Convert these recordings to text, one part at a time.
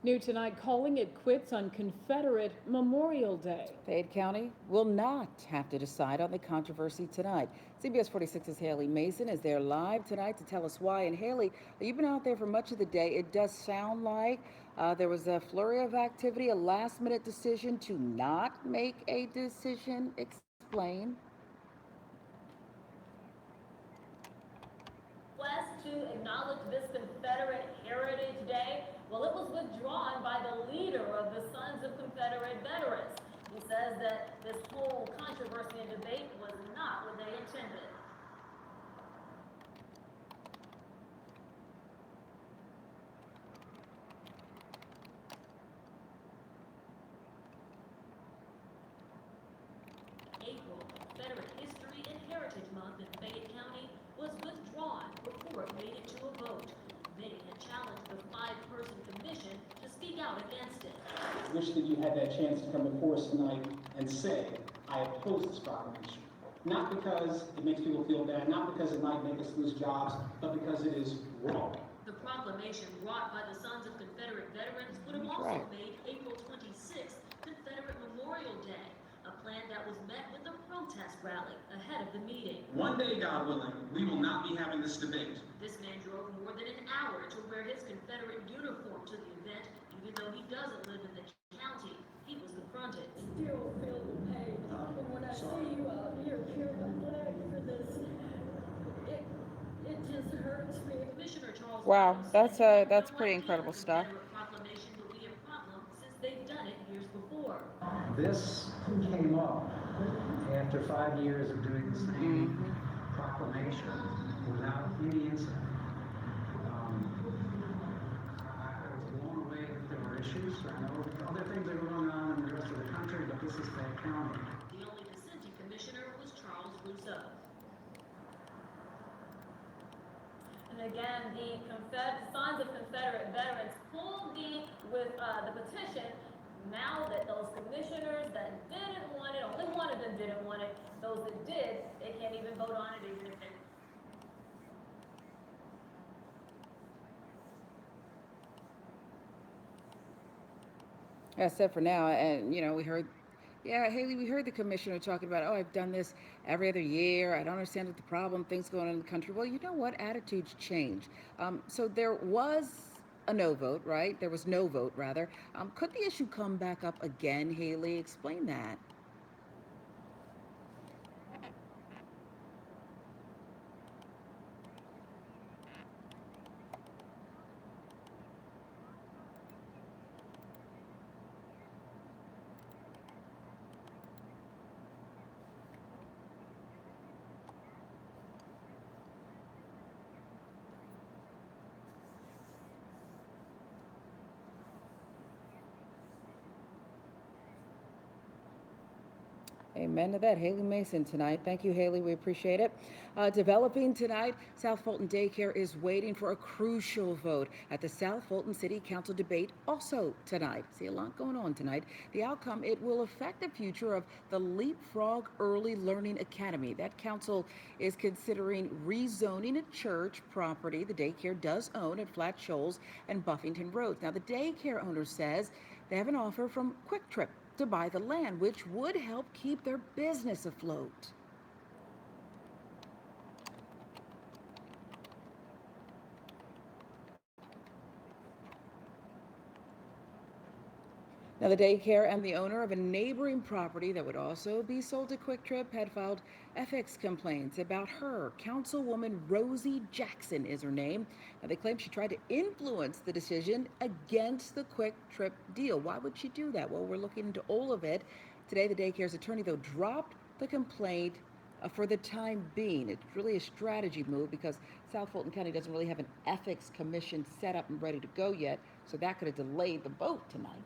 New tonight, calling it quits on Confederate Memorial Day. Fayette County will not have to decide on the controversy tonight. CBS 46's Haley Mason is there live tonight to tell us why. And Haley, you've been out there for much of the day. It does sound like there was a flurry of activity, a last minute decision to not make a decision. Explain. Request to acknowledge this Confederate Heritage Day, well, it was withdrawn by the leader of the Sons of Confederate Veterans. He says that this whole controversy and debate was not what they intended. April, Confederate History and Heritage Month in Fayette County, was withdrawn before it made it to a vote. Many had challenged the five-person commission to speak out against it. I wish that you had that chance to come before us tonight and say, I oppose this proclamation. Not because it makes people feel bad, not because it might make us lose jobs, but because it is wrong. The proclamation brought by the Sons of Confederate Veterans would have also made April 26th Confederate Memorial Day, a plan that was met with a protest rally ahead of the meeting. One day, God willing, we will not be having this debate. This man drove more than an hour to wear his Confederate uniform to the event, even though he doesn't live in the county. He was confronted. Still feel the pain. And when I see you out here carrying a flag for this, it just hurts me. Commissioner Charles Wow, Adams said that's no pretty idea incredible the stuff. Confederate proclamation would be a problem since they've done it years before. This came up after 5 years of doing the same proclamation without any incident. I was blown away that there were issues. I know other things that were going on in the rest of the country, but this is Fayette County. The only dissenting commissioner was Charles Russo. And again, the Sons of Confederate Veterans pulled the petition. Now that those commissioners that didn't want it, only one of them didn't want it, those that did, they can't even vote on it even if they. That's it for now. And, we heard, Haley, we heard the commissioner talking about, oh, I've done this every other year. I don't understand what the problem, things going on in the country. Well, you know what? Attitudes change. So there was a no vote, right? There was no vote, rather. Could the issue come back up again, Haley? Explain that. Amen to that. Haley Mason tonight. Thank you, Haley. We appreciate it. Developing tonight, South Fulton Daycare is waiting for a crucial vote at the South Fulton City Council debate also tonight. See a lot going on tonight. The outcome, it will affect the future of the Leapfrog Early Learning Academy. That council is considering rezoning a church property the daycare does own at Flat Shoals and Buffington Roads. Now, the daycare owner says they have an offer from Quick Trip to buy the land, which would help keep their business afloat. Now, the daycare and the owner of a neighboring property that would also be sold to Quick Trip had filed ethics complaints about her. Councilwoman Rosie Jackson is her name. Now, they claim she tried to influence the decision against the Quick Trip deal. Why would she do that? Well, we're looking into all of it. Today, the daycare's attorney, though, dropped the complaint for the time being. It's really a strategy move because South Fulton County doesn't really have an ethics commission set up and ready to go yet, so that could have delayed the vote tonight.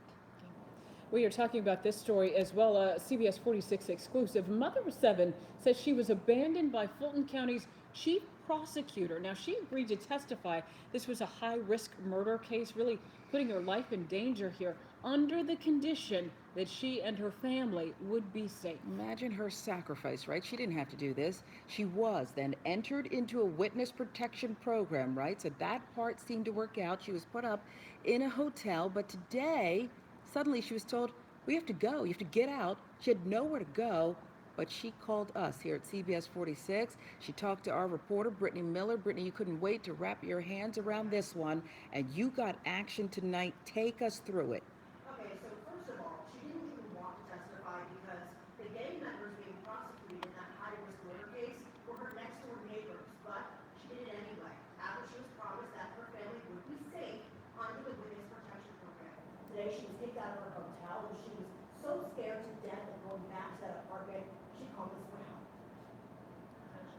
We are talking about this story as well. CBS 46 exclusive. Mother of 7 says she was abandoned by Fulton County's chief prosecutor. Now, she agreed to testify. This was a high-risk murder case, really putting her life in danger here. under the condition that she and her family would be safe. Imagine her sacrifice, right? She didn't have to do this. She was then entered into a witness protection program, right? So that part seemed to work out. She was put up in a hotel, but today, suddenly she was told, we have to go. You have to get out. She had nowhere to go, but she called us here at CBS 46. She talked to our reporter, Brittany Miller. Brittany, you couldn't wait to wrap your hands around this one, and you got action tonight. Take us through it. Okay, so first of all, she didn't even want to testify because the gang members being prosecuted in that high-risk murder case were her next-door neighbors, but she did it anyway, after she was promised that her family would be safe under the witness protection program. Today, she was kicked out of her hotel, and she was so scared to death of going back to that apartment, she called us for help.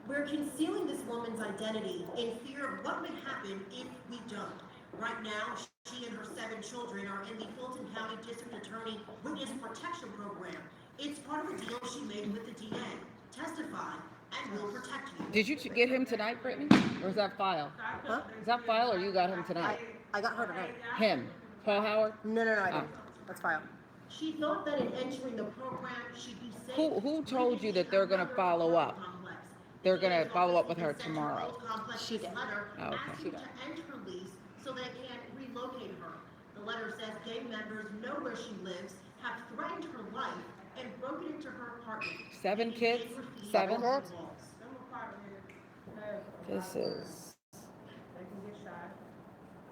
We're concealing this woman's identity in fear of what may happen if we don't. Right now, she and her 7 children are in the Fulton County District Attorney Witness Protection Program. It's part of a deal she made with the DA. Testify, and we'll protect you. Did you get him tonight, Brittany? Or is that File? Huh? Is that File or you got him tonight? I got her tonight. Him. Paul Howard? No, I Oh. didn't. That's file. She thought that in entering the program, she'd be safe. Who told you that they're gonna follow up? They're gonna follow up with her tomorrow. She did. Oh, okay. Asking to end her lease so they can relocate her. The letter says gang members know where she lives, have threatened her life, and broken into her apartment. 7 kids? 7? This is. They can get shot.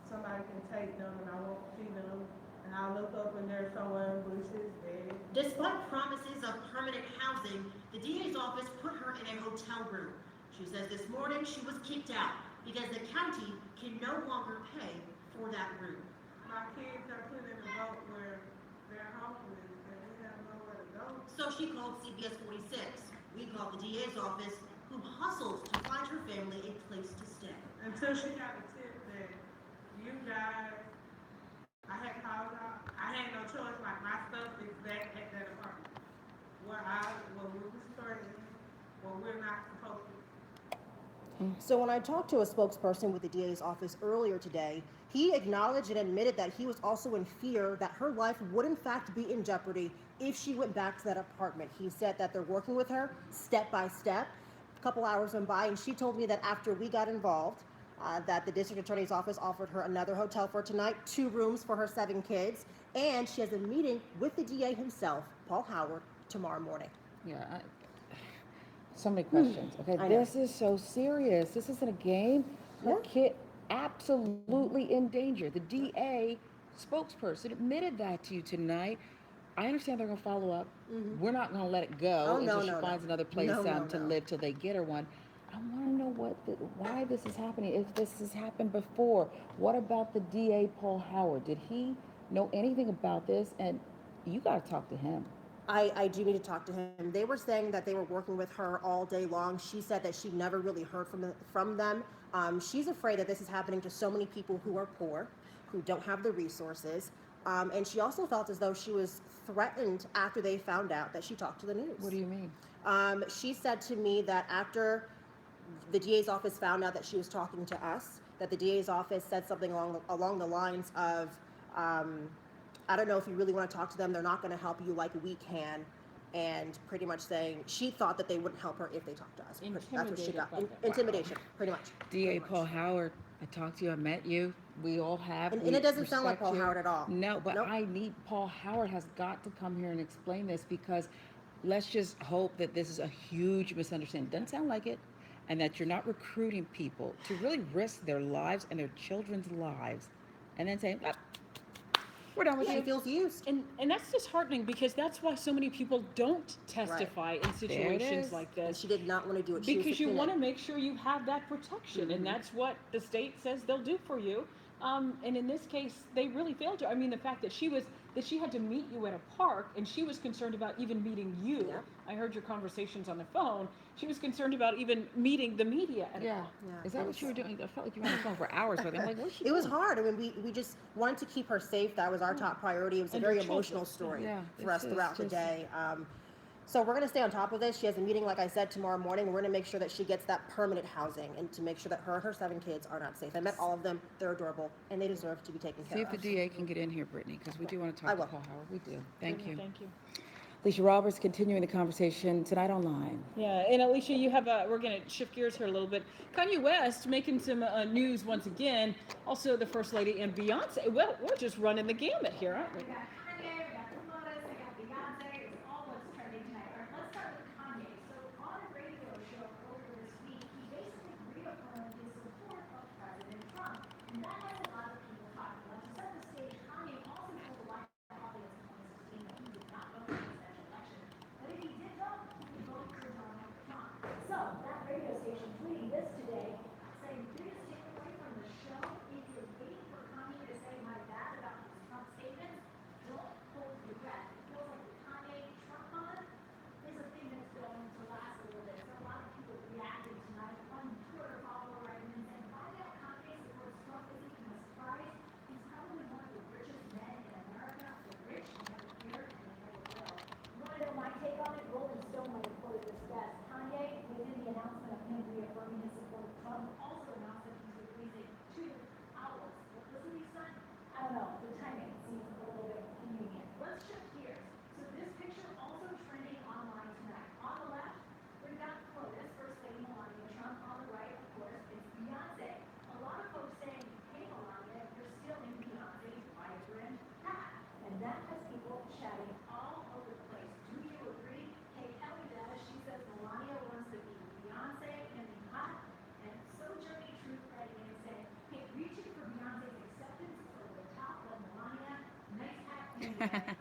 Somebody can take them and I won't see them. And I'll look up and there's someone in bushes dead. Despite promises of permanent housing, the DA's office put her in a hotel room. She says this morning she was kicked out because the county can no longer pay for that room. My kids are put in a boat where they're homeless and we have nowhere to go. So she called CBS 46. We called the DA's office, who hustled to find her family a place to stay. Until she got the tip that you guys, I had called out, I had no choice, like my stuff is back at that apartment. Where we was threatened, where we're not supposed to. So when I talked to a spokesperson with the DA's office earlier today, he acknowledged and admitted that he was also in fear that her life would in fact be in jeopardy if she went back to that apartment. He said that they're working with her step by step. A couple hours went by and she told me that after we got involved, that the district attorney's office offered her another hotel for tonight, 2 rooms for her 7 kids, and she has a meeting with the DA himself, Paul Howard, tomorrow morning. Yeah. So many questions. Okay, I know. this is so serious. This isn't a game. Her kid absolutely in danger. The DA spokesperson admitted that to you tonight. I understand they're going to follow up. We're not going to let it go Oh, until no, she no, finds no. another place No, no, to no. live till they get her one. I want to know why this is happening. If this has happened before, what about the DA Paul Howard? Did he know anything about this? And you got to talk to him. I do need to talk to him. They were saying that they were working with her all day long. She said that she never really heard from them. She's afraid that this is happening to so many people who are poor, who don't have the resources. And she also felt as though she was threatened after they found out that she talked to the news. What do you mean? She said to me that after the DA's office found out that she was talking to us, that the DA's office said something along the lines of, I don't know if you really want to talk to them, they're not going to help you like we can, and pretty much saying she thought that they wouldn't help her if they talked to us. That's what she got. Intimidation, pretty much. DA Paul Howard, I talked to you, I met you. We all have. And we it doesn't sound like respect Paul you. Howard at all. No, but Nope. I need, Paul Howard has got to come here and explain this, because let's just hope that this is a huge misunderstanding. Doesn't sound like it. And that you're not recruiting people to really risk their lives and their children's lives and then saying, "Ah, we're done with She you." feels used. And that's disheartening, because that's why so many people don't testify in situations is. like And this. she did not want to do it. She was Because you subpoenaed. want to make sure you have that protection, and that's what the state says they'll do for you. And in this case, they really failed her. I mean, the fact that she had to meet you at a park, and she was concerned about even meeting you. Yeah. I heard your conversations on the phone. She was concerned about even meeting the media at a Yeah. park. Yeah, Is that it what was- you were doing? I felt like you were on the phone for hours with me. I'm like, what's she It was doing? hard. I mean, we just wanted to keep her safe. That was our top priority. It was a And very your children. emotional story Yeah, for us this is throughout the just- day. So we're going to stay on top of this. She has a meeting, like I said, tomorrow morning. We're going to make sure that she gets that permanent housing and to make sure that her and her 7 kids are not safe. I met all of them. They're adorable, and they deserve to be taken See care if the of. DA can get in here, Brittany, because we do want to I talk to will. Paul Howard. We do. Thank you. Thank you. Alicia Roberts continuing the conversation tonight online. Yeah, and Alicia, you have we're going to shift gears here a little bit. Kanye West making some news once again. Also, the First Lady and Beyonce. Well, we're just running the gamut here, aren't we? We got Kanye, we got the Lotus, we got Beyonce, it's all what's trending tonight. All right, let's start with Kanye. So on a radio show earlier this week, he basically reaffirmed his support of President Trump. And that has a lot of people talking about. To set the stage, Kanye also told the White House audience in 2016 that he would not vote in the presidential election. But if he did vote, he would vote for Donald Trump. So that radio station tweeting this today, saying, biggest takeaway from the show, if you're waiting for Kanye to say my bad about his Trump statements, don't hold your breath. It feels like the Kanye Trump con is a thing that's going to last a little bit. So a lot of people reacting tonight. One Twitter follower writing and saying, find out Kanye supports Trump isn't even a surprise. He's probably one of the richest men in America. The rich never fear and they never will. You want to know my take on it? Rolling Stone might have quoted this best. Kanye, within the announcement of him reaffirming his support of Trump, also announced that he's releasing 2 albums. What was it he said? I don't know. The timing seems a little bit convenient. Let's shift gears. So this picture also trending online tonight. On the left, we've got Lotus, First Lady Melania Trump. On the right, of course, it's Beyonce. A lot of folks saying, hey Melania, you're still in Beyonce's vibrant hat. And that has people chatting all over the place. Do you agree? Hey, Kelly Dash, she says Melania wants to be Beyonce and be hot. And so Journey Truth writing in saying, hey, reaching for Beyonce's acceptance is over the top of Melania. Nice hat. Anyway.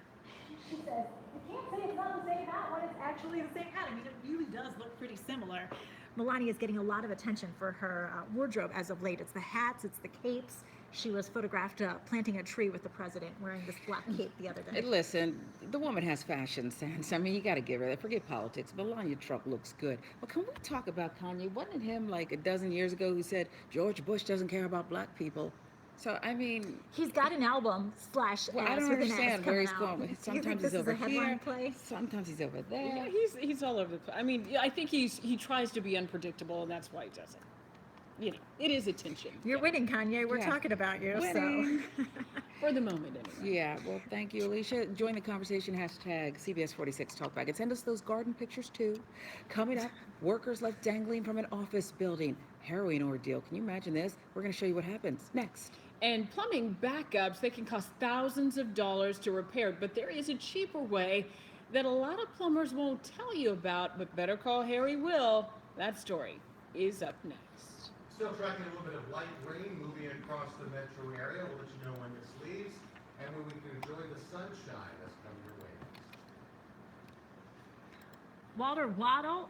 She says, you can't say it's not the same hat when it's actually the same hat. I mean, it really does look pretty similar. Melania is getting a lot of attention for her wardrobe as of late. It's the hats, it's the capes. She was photographed planting a tree with the president wearing this black cape the other day. Hey, listen, the woman has fashion sense. I mean, you got to give her that. Forget politics. Melania Trump looks good. But can we talk about Kanye? Wasn't it him like a dozen years ago who said George Bush doesn't care about black people? So, I mean, He's got an album / well, I ass don't with an understand ass where coming he's out. going. Do you think Sometimes this he's is a over headline here. play? Sometimes he's over there. Yeah, he's all over the place. I mean, I think he tries to be unpredictable, and that's why he does it. You know, it is attention. You're winning, Kanye. We're Yeah. talking about you. Winning. So For the moment, anyway. Yeah, well, thank you, Alicia. Join the conversation, hashtag CBS46 Talkback. And send us those garden pictures, too. Coming up, workers left dangling from an office building. Harrowing ordeal. Can you imagine this? We're going to show you what happens next. And plumbing backups, they can cost thousands of dollars to repair, but there is a cheaper way that a lot of plumbers won't tell you about, but Better Call Harry will. That story is up next. Still tracking a little bit of light rain moving across the metro area. We'll let you know when this leaves and when we can enjoy the sunshine that's coming your way. Walter Wadle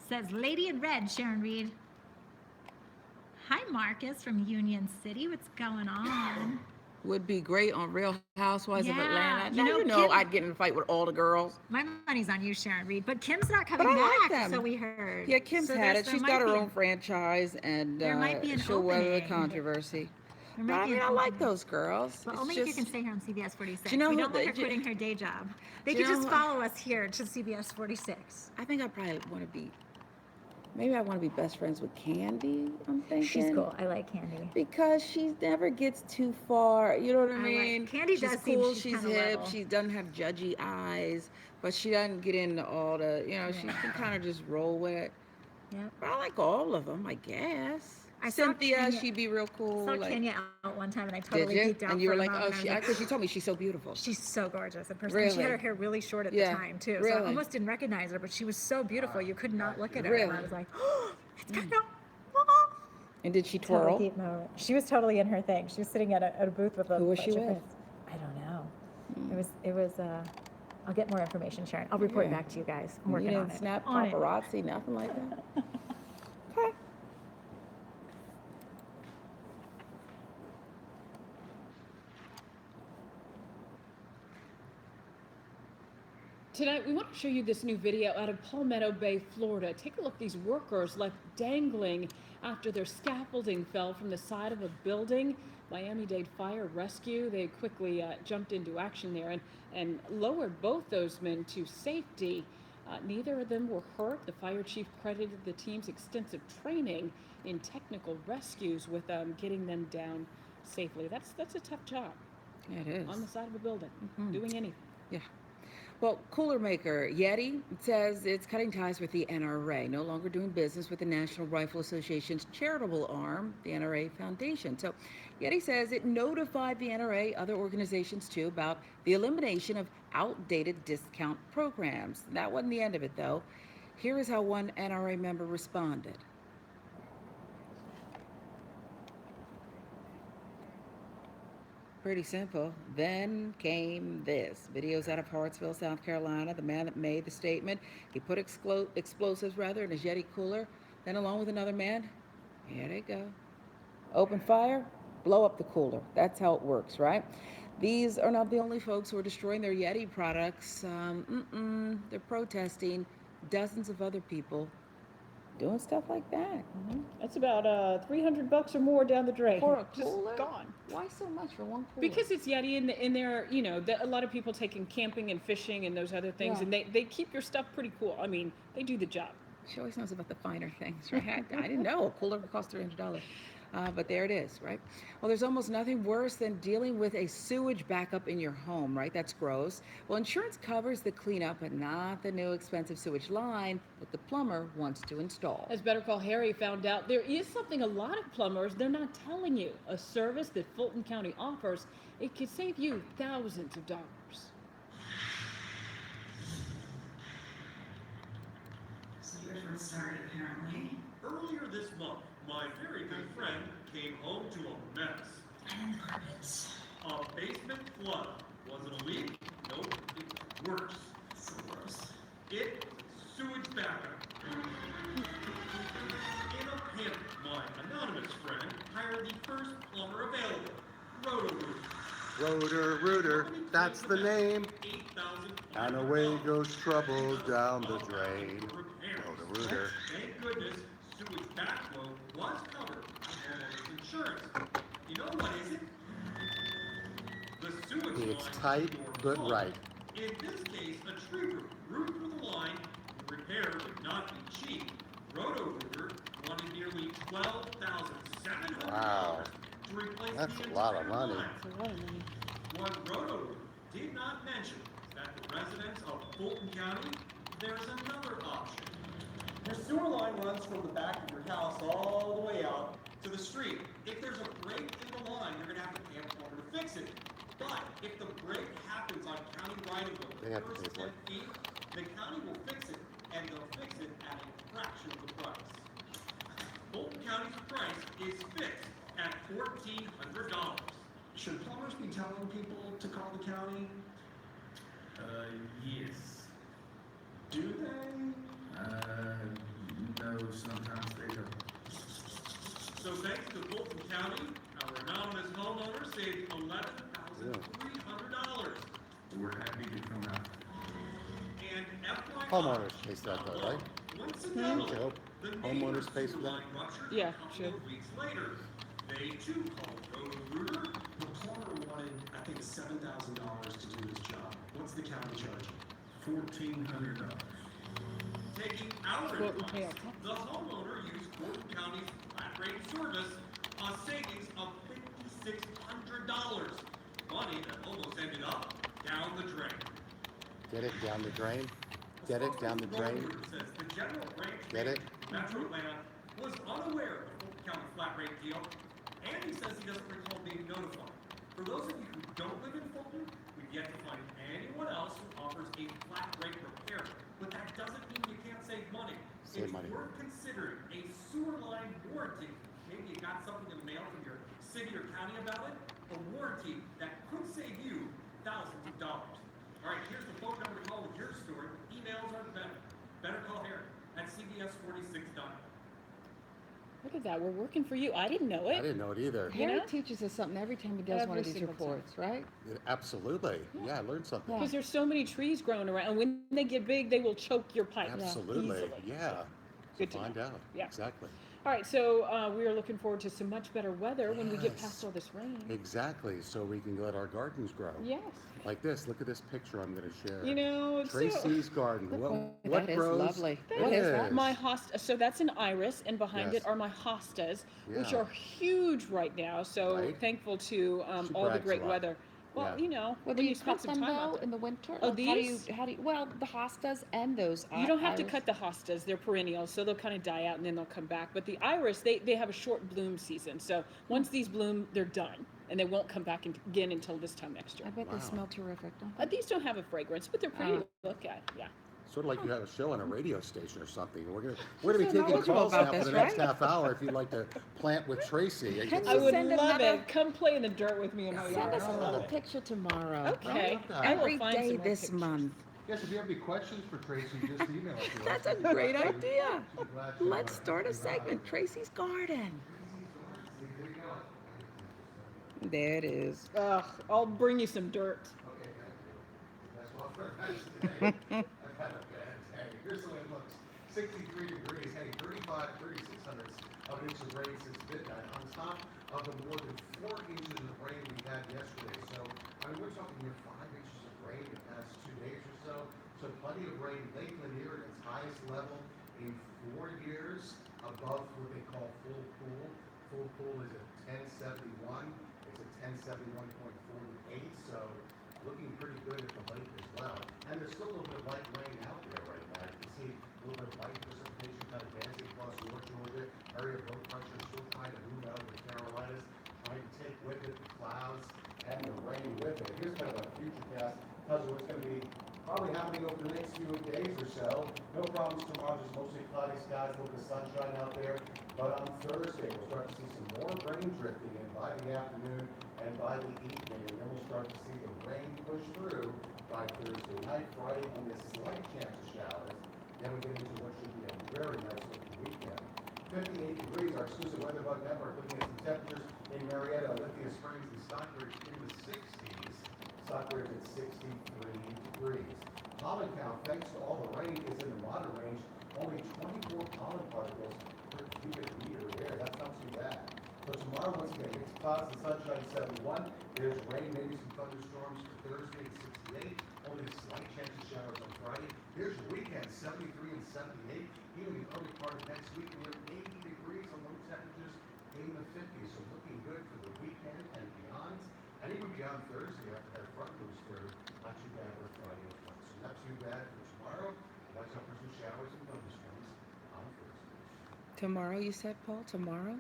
says, Lady in Red, Sharon Reed. Hi, Marcus from Union City. What's going on? Would be great on Real Housewives of Yeah, Atlanta. you Now know, you know Kim- I'd get in a fight with all the girls. My money's on you, Sharon Reed. But Kim's not coming But I like back, them. so we heard. Yeah, Kim's So had there's- it. She's there got might her be own franchise, and there might be an she'll weather the opening. controversy. there But might I be mean, an I like opening. those girls. But It's only if you just- can stay here on CBS 46. Do you know we who don't want they- her do you- quitting her day job. They do could you just know- follow us here to CBS 46. I think I probably want to be. Maybe I want to be best friends with Candy. I'm thinking. She's cool. I like Candy. Because she never gets too far. You know what I I like- mean? Candy she's does seem cool. she's She's kinda hip. level. She doesn't have judgy eyes, but she doesn't get into all the. You know, she Yeah. can kind of just roll with it. Yep. But I like all of them, I guess. I saw Cynthia, Kenya- she'd be real cool. I saw like, Kenya out one time and I did totally you? geeked out And you for were a like, moment. oh, I was she, like, because you told me she's so beautiful. she's so gorgeous in person. And She had her Really? hair really short at Yeah, the time too, so I really. almost didn't recognize her. But she was so beautiful, you could not look at her. And I Really? was like, oh, it's Kenya. And did she Totally twirl? deep moment. She was totally in her thing. She was sitting at a booth with a Who was bunch she of with? friends. I don't know. It was. I'll get more information, Sharon. I'll report Yeah. back to you guys. I'm You working on didn't it. snap On it. paparazzi, nothing like that. Okay. Tonight, we want to show you this new video out of Palmetto Bay, Florida. Take a look. These workers left dangling after their scaffolding fell from the side of a building. Miami-Dade Fire Rescue. They quickly jumped into action there and lowered both those men to safety. Neither of them were hurt. The fire chief credited the team's extensive training in technical rescues with getting them down safely. That's a tough job. Yeah, it is. On the side of a building, Mhm. doing anything. Yeah. Well, cooler maker Yeti says it's cutting ties with the NRA, no longer doing business with the National Rifle Association's charitable arm, the NRA Foundation. So Yeti says it notified the NRA, other organizations too, about the elimination of outdated discount programs. That wasn't the end of it, though. Here is how one NRA member responded. Pretty simple. Then came this. Videos out of Hartsville, South Carolina. The man that made the statement, he put explosives in his Yeti cooler. Then along with another man, here they go. Open fire, blow up the cooler. That's how it works, right? These are not the only folks who are destroying their Yeti products. They're protesting. Dozens of other people doing stuff like that. That's about $300 or more down the drain. For a Just cooler? gone. Why so much for one cooler? Because it's Yeti, and they're, a lot of people taking camping and fishing and those other things, Yeah. and they keep your stuff pretty cool. I mean, they do the job. She always knows about the finer things, right? I didn't know a cooler would cost $300. But there it is, right? Well, there's almost nothing worse than dealing with a sewage backup in your home, right? That's gross. Well, insurance covers the cleanup, but not the new expensive sewage line that the plumber wants to install. As Better Call Harry found out, there is something a lot of plumbers, they're not telling you. A service that Fulton County offers, it could save you thousands of dollars. So you're from Surrey, apparently. Earlier this month, my very good friend came home to a mess. And carpets. A basement flood. Was it a leak? Nope, it's worse. So gross. It sewage backup. In a panic, my anonymous friend hired the first plumber available, Roto-Rooter. Rotor-Rooter, that's the name. $8,000. And away goes trouble down the drain. Rotor-Rooter. Thank goodness, sewage backflow was covered by homeowners insurance. You know what is it? The sewage It's line tight, to your but home. right. In this case, a tree root root through the line. The repair would not be cheap. Roto-Rooter wanted nearly $12,700 Wow. to replace That's the a lot of entire money. line. That's a lot of money. What Roto-Rooter did not mention is that the residents of Fulton County, there's another option. Your sewer line runs from the back of your house all the way out to the street. If there's a break in the line, you're gonna have to pay a plumber to fix it. But if the break happens on county right of They way, have to first pay for 10 it. feet, the county will fix it, and they'll fix it at a fraction of the price. Fulton County's price is fixed at $1,400. Should plumbers be telling people to call the county? Yes. Do they? No, sometimes they don't. So thanks to Fulton County, our anonymous homeowner saved $11,300. We're happy to come out. And FYI, Homeowners pays that though, right? coincidentally, I hope. the Homeowners neighbor's pays for sewer that? line ruptured Yeah, a couple should. of weeks later. They too called Roto-Rooter. The plumber wanted, I think, $7,000 to do his job. What's the county charge? $1,400. Taking our That's what we pay our advice, taxes. the homeowner used Fulton County's flat rate service, a savings of $5,600. Money that almost ended up down the drain. Get it down the drain? Get it down the drain? Roto-Rooter says the general branch Get it? Metro Atlanta was unaware of the Fulton County flat rate deal, and he says he doesn't recall being notified. For those of you who don't live in Fulton, we've yet to find anyone else who offers a flat rate repair. But that doesn't mean you can't save money. Save money. It's worth considering a sewer line warranty. Maybe you got something in the mail from your city or county about it. A warranty that could save you thousands of dollars. All right, here's the phone number to call with your story. Emails are better. Better call Harry at cbs46.com. Look at that, we're working for you. I didn't know I it. didn't know it either. You Harry know? teaches us something every time he does one Every of these single time. reports, right? Absolutely. Yeah, I learned something. Because there's so many trees growing around, and when they get big, they will choke your pipes. Absolutely. Easily. Yeah. Good to Find out. Yeah. Exactly. All right, so we are looking forward to some much better weather when we get past Yes. all this rain. Exactly, so we can let our gardens grow. Yes. Like this, look at this picture I'm gonna share. You know, it's so- Tracy's garden. Look, What that is grows? lovely. That What is that? My hosta. So that's an iris, and behind Yes. it are my hostas, which Yeah. are huge right now. So Right. thankful to She all the brags a great lot. weather. Well, Yeah. you know, Well, when do you spend cut some them time out though there. in the winter? Oh, Like, these? well, the hostas and those You don't have to iris. cut the hostas; they're perennials, so they'll kind of die out and then they'll come back. But the iris, they have a short bloom season. So once these bloom, they're done, and they won't come back again until this time next year. I bet Wow. they smell terrific, don't they? These don't have a fragrance, but they're pretty to look at. Yeah. Sort of like you have a show on a radio station or something. We're gonna be so taking knowledgeable calls about now for this, the next right? half hour if you'd like to plant with Tracy. You Can can I you would send love another- it. Come play in the dirt with me in my Send yard. us a I little love it. picture tomorrow. Okay. Right? I will Every find day some more this pictures. month. Yes, if you have any questions for Tracy, just email us. That's a great idea. She'd be glad to, Let's uh, start a help you out. segment, Tracy's Garden. There you go. There it is. Ugh, I'll bring you some dirt. Okay, thank you. That's well for today. I've had a bad day. Here's the way it looks. 63 degrees, hey, 36 hundredths of an inch of rain since midnight, on top of the more than 4 inches of rain we had yesterday. So, I mean, we're talking near 5 inches of rain in the past 2 days or so. So plenty of rain. Lake Lanier at its highest level in 4 years, above what they call full pool. Full pool is at 1071. It's at 1071.48. So looking pretty good at the lake as well. And there's still a little bit of light rain out there right now. You can see a little bit of light precipitation kind of dancing across North Georgia. Area of low pressure still trying to move out of the Carolinas, trying to take with it the clouds and the rain with it. Here's kind of a future cast. Tells you what's going to be probably happening over the next few days or so. No problems tomorrow, just mostly cloudy skies, a little bit of sunshine out there. But on Thursday, we'll start to see some more rain drifting in by the afternoon and by the evening. And then we'll start to see the rain push through by Thursday night, Friday, and a slight chance of showers. Then we get into what should be a very nice looking weekend. 58 degrees, our exclusive weather bug network, looking at some temperatures in Marietta, Olympia Springs, and Stockbridge in the 60s. Stockbridge at 63 degrees. Pollen count, thanks to all the rain, is in the moderate range. Only 24 pollen particles per cubic meter there. That's not too bad. So tomorrow, once again, mixed clouds and sunshine 71. There's rain, maybe some thunderstorms for Thursday at 68. Only a slight chance of showers on Friday. Here's your weekend, 73 and 78. Even the early part of next week, we're 80 degrees and low temperatures in the 50s. So looking good for the weekend and beyond. And even beyond Thursday after that front moves through. Not too bad for Friday as well. So not too bad for tomorrow. Watch out for some showers and thunderstorms on Thursday. Tomorrow, you said, Paul? Tomorrow?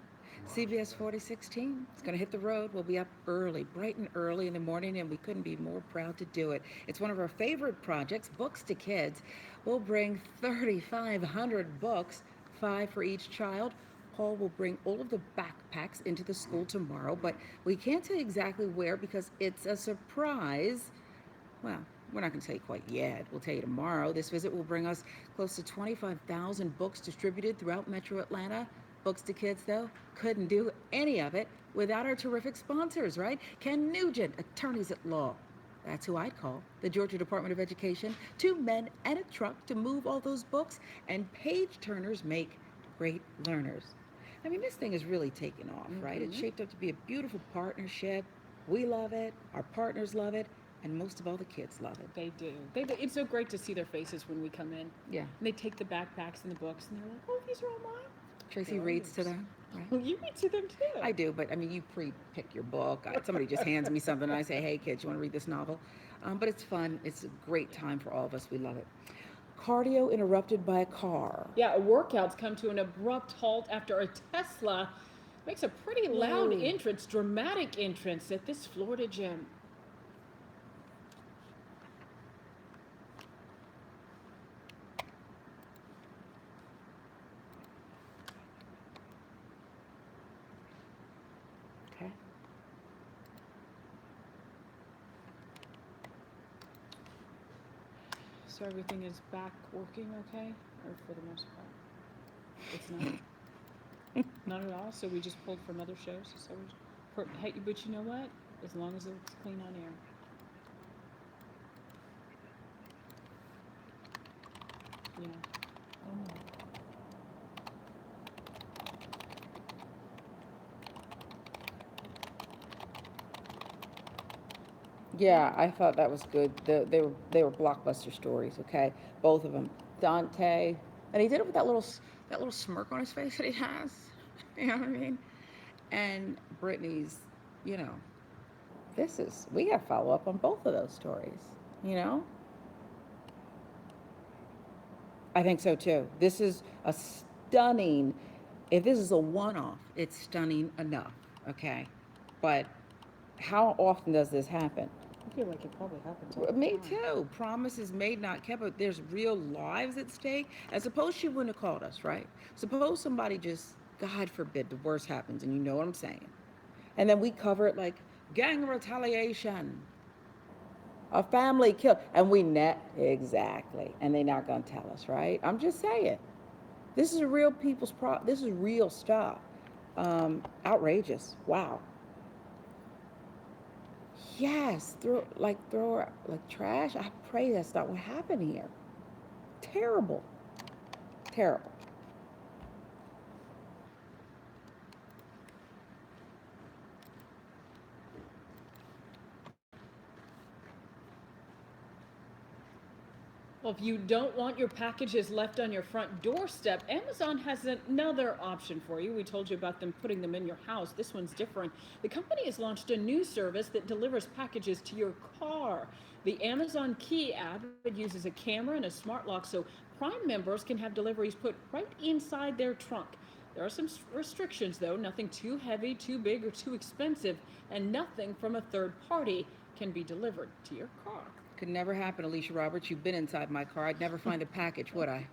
CBS 4016. It's going to hit the road. We'll be up early, bright and early in the morning, and we couldn't be more proud to do it. It's one of our favorite projects, Books to Kids. We'll bring 3,500 books, 5 for each child. Paul will bring all of the backpacks into the school tomorrow, but we can't tell you exactly where because it's a surprise. Well, we're not going to tell you quite yet. We'll tell you tomorrow. This visit will bring us close to 25,000 books distributed throughout Metro Atlanta. Books to Kids, though, couldn't do any of it without our terrific sponsors, right? Ken Nugent, attorneys at law. That's who I'd call. The Georgia Department of Education. 2 men and a truck to move all those books. And page turners make great learners. I mean, this thing is really taken off, right? It's shaped up to be a beautiful partnership. We love it. Our partners love it. And most of all, the kids love it. They do. They do. It's so great to see their faces when we come in. Yeah. And they take the backpacks and the books, and they're like, "Oh, these are all mine." Tracy reads to them, right? Well, you read to them too. I do, but I mean, you pre-pick your book. Somebody just hands me something, and I say, "Hey, kids, you want to read this novel?" But it's fun. It's a great time for all of us. We love it. Cardio interrupted by a car. Yeah, workouts come to an abrupt halt after a Tesla makes a pretty loud Whoa. entrance, dramatic entrance at this Florida gym. Okay. So everything is back working okay, or for the most part? It's not. Not at all. So we just pulled from other shows. So hey, but you know what? As long as it's clean on air. Yeah. Yeah, I thought that was good. They were blockbuster stories. Okay, both of them. Dante, and he did it with that little smirk on his face that he has. You know what I mean? And Brittany's, you know, we got to follow up on both of those stories. You know, I think so too. This is a stunning. If this is a one-off, it's stunning enough. Okay, but how often does this happen? I feel like it probably happens all the Me time. too. Promises made, not kept, but there's real lives at stake. And suppose she wouldn't have called us, right? Suppose somebody just, God forbid, the worst happens, and you know what I'm saying. And then we cover it like gang retaliation, a family kill, and we net exactly. And they're not gonna tell us, right? I'm just saying. This is a real this is real stuff. Outrageous. Wow. Yes, throw like trash. I pray that's not what happened here. Terrible. Terrible. Well, if you don't want your packages left on your front doorstep, Amazon has another option for you. We told you about them putting them in your house. This one's different. The company has launched a new service that delivers packages to your car. The Amazon Key app, it uses a camera and a smart lock, so Prime members can have deliveries put right inside their trunk. There are some restrictions, though. Nothing too heavy, too big, or too expensive, and nothing from a third party can be delivered to your car. Could never happen, Alicia Roberts. You've been inside my car. I'd never find a package, would I?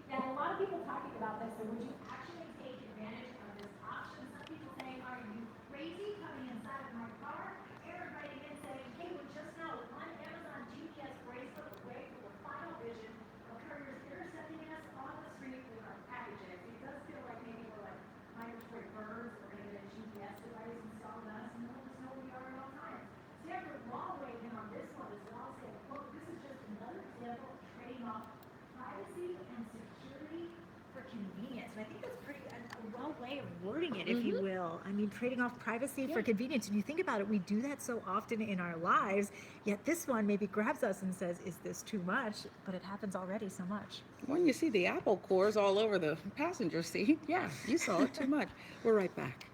Yeah, and a lot of people talking about this, so would you actually take advantage of this option? Some people saying, are you crazy coming inside of my car? Aaron writing in saying, hey, we just know one Amazon GPS bracelet away from the final vision of couriers intercepting us on the street with our packages. It does feel like maybe we're like migratory birds or maybe a GPS device installed on us and they'll just know where we are at all times. So after a long way in on this one as well, saying, look, this is just another example of trading off privacy and security for convenience. And I think that's pretty a well way of wording it, if you will. I mean, trading off privacy for convenience. And you think about it, we do that so often in our lives, yet this one maybe grabs us and says, is this too much? But it happens already so much. When you see the apple cores all over the passenger seat, yeah, you saw it too much. We're right back.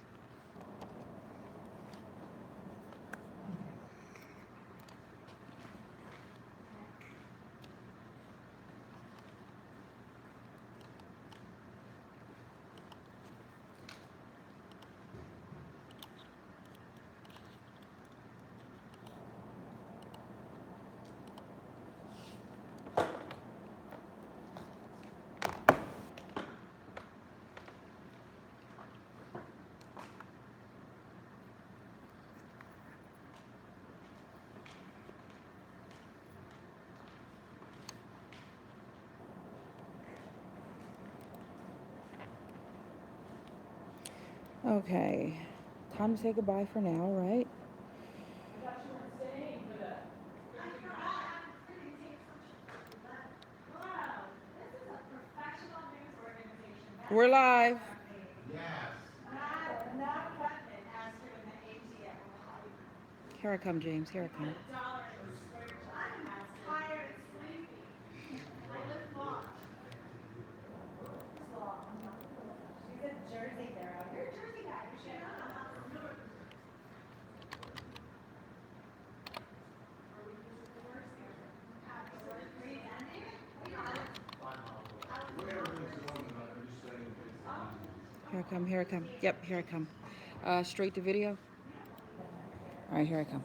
Okay, time to say goodbye for now, right? We're live. Here I come, James. Here I come. Here I come, here I come. Yep, here I come. Straight to video. All right, here I come.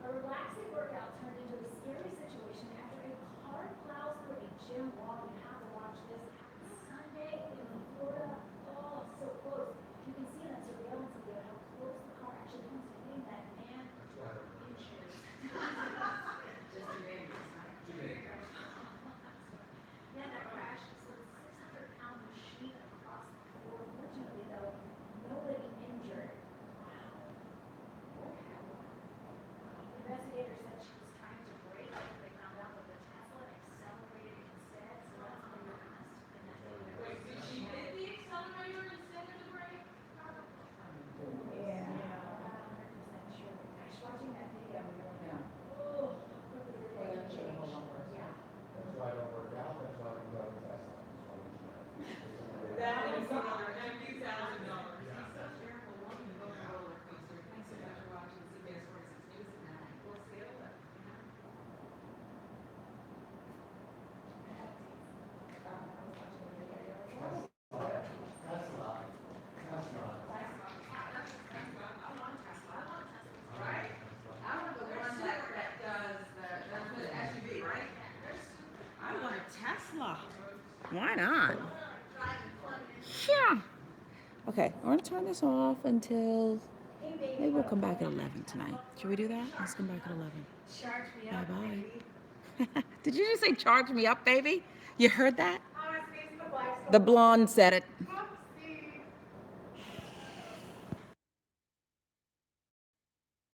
A relaxed Why not? Yeah. Okay, we're gonna turn this off until maybe we'll come back at 11 tonight. Should we do that? Let's come back at 11. Charge me up, Bye-bye. Did you just say charge me up, baby? You heard that? Oh, it's Facebook Live. The blonde said it.